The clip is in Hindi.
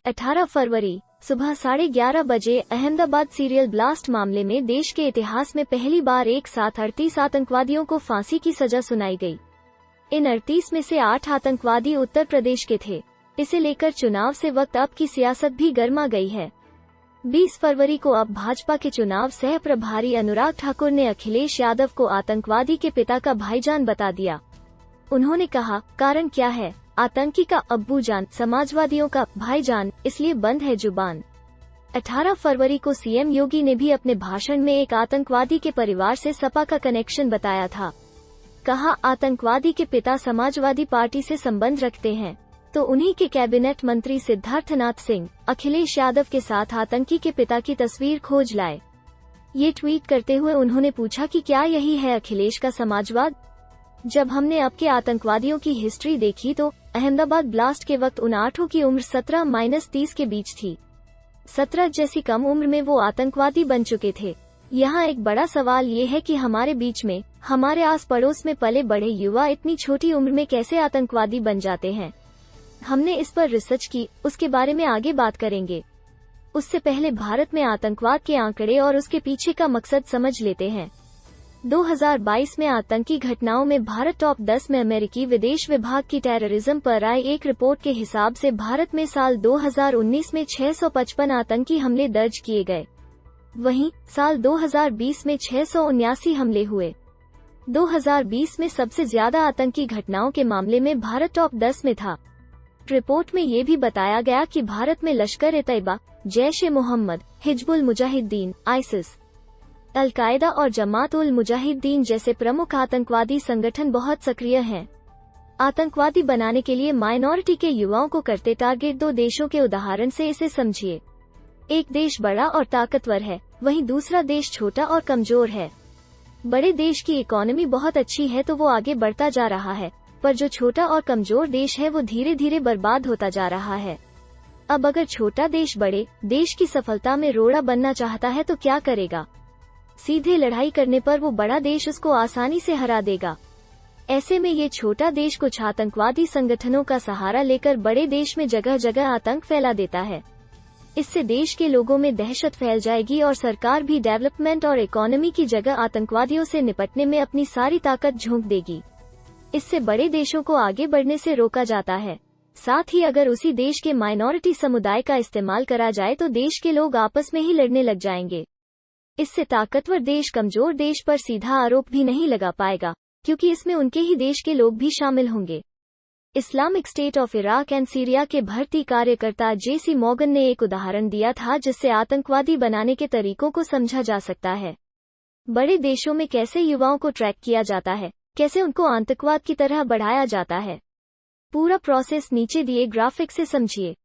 18 फरवरी सुबह 11:30 बजे अहमदाबाद सीरियल ब्लास्ट मामले में देश के इतिहास में पहली बार एक साथ 38 आतंकवादियों को फांसी की सजा सुनाई गई। इन 38 में से 8 आतंकवादी उत्तर प्रदेश के थे। इसे लेकर चुनाव से वक्त अब की सियासत भी गर्मा गई है। 20 फरवरी को अब भाजपा के चुनाव सह प्रभारी अनुराग ठाकुर ने अखिलेश यादव को आतंकवादी के पिता का भाईजान बता दिया। उन्होंने कहा, कारण क्या है? आतंकी का अब्बूजान, समाजवादियों का भाईजान, इसलिए बंद है जुबान। 18 फरवरी को सीएम योगी ने भी अपने भाषण में एक आतंकवादी के परिवार से सपा का कनेक्शन बताया था। कहा, आतंकवादी के पिता समाजवादी पार्टी से संबंध रखते हैं, तो उन्हीं के कैबिनेट मंत्री सिद्धार्थनाथ सिंह अखिलेश यादव के साथ आतंकी के पिता की तस्वीर खोज लाए। ये ट्वीट करते हुए उन्होंने पूछा कि क्या यही है अखिलेश का समाजवाद? जब हमने अब के आतंकवादियों की हिस्ट्री देखी तो अहमदाबाद ब्लास्ट के वक्त उन 8 की उम्र 17-30 के बीच थी। 17 जैसी कम उम्र में वो आतंकवादी बन चुके थे। यहाँ एक बड़ा सवाल ये है कि हमारे बीच में, हमारे आस पड़ोस में पले बड़े युवा इतनी छोटी उम्र में कैसे आतंकवादी बन जाते हैं। हमने इस पर रिसर्च की, उसके बारे में आगे बात करेंगे। उससे पहले भारत में आतंकवाद के आंकड़े और उसके पीछे का मकसद समझ लेते हैं। 2022 में आतंकी घटनाओं में भारत टॉप 10 में। अमेरिकी विदेश विभाग की टेररिज्म पर आई एक रिपोर्ट के हिसाब से भारत में साल 2019 में 655 आतंकी हमले दर्ज किए गए। वहीं साल 2020 में 679 हमले हुए। 2020 में सबसे ज्यादा आतंकी घटनाओं के मामले में भारत टॉप 10 में था। रिपोर्ट में ये भी बताया गया कि भारत में लश्कर-ए-तैयबा, जैश-ए-मोहम्मद, हिजबुल मुजाहिद्दीन, आईसिस, अल-कायदा और जमात-उल-मुजाहिद्दीन जैसे प्रमुख आतंकवादी संगठन बहुत सक्रिय हैं। आतंकवादी बनाने के लिए माइनॉरिटी के युवाओं को करते टारगेट। 2 देशों के उदाहरण से इसे समझिए। एक देश बड़ा और ताकतवर है, वहीं दूसरा देश छोटा और कमजोर है। बड़े देश की इकोनॉमी बहुत अच्छी है तो वो आगे बढ़ता जा रहा है, पर जो छोटा और कमजोर देश है वो धीरे धीरे बर्बाद होता जा रहा है। अब अगर छोटा देश बड़े देश की सफलता में रोड़ा बनना चाहता है तो क्या करेगा? सीधे लड़ाई करने पर वो बड़ा देश उसको आसानी से हरा देगा। ऐसे में ये छोटा देश कुछ आतंकवादी संगठनों का सहारा लेकर बड़े देश में जगह जगह आतंक फैला देता है। इससे देश के लोगों में दहशत फैल जाएगी और सरकार भी डेवलपमेंट और इकोनॉमी की जगह आतंकवादियों से निपटने में अपनी सारी ताकत झोंक देगी। इससे बड़े देशों को आगे बढ़ने से रोका जाता है। साथ ही अगर उसी देश के माइनॉरिटी समुदाय का इस्तेमाल करा जाए तो देश के लोग आपस में ही लड़ने लग जाएंगे। इससे ताकतवर देश कमजोर देश पर सीधा आरोप भी नहीं लगा पाएगा, क्योंकि इसमें उनके ही देश के लोग भी शामिल होंगे। Islamic state of Iraq and Syria के भर्ती कार्यकर्ता जेसी मॉर्गन ने एक उदाहरण दिया था जिससे आतंकवादी बनाने के तरीकों को समझा जा सकता है। बड़े देशों में कैसे युवाओं को ट्रैक किया जाता है, कैसे उनको आतंकवाद की तरह बढ़ाया जाता है। पूरा प्रोसेस नीचे दिए ग्राफिक से समझिए।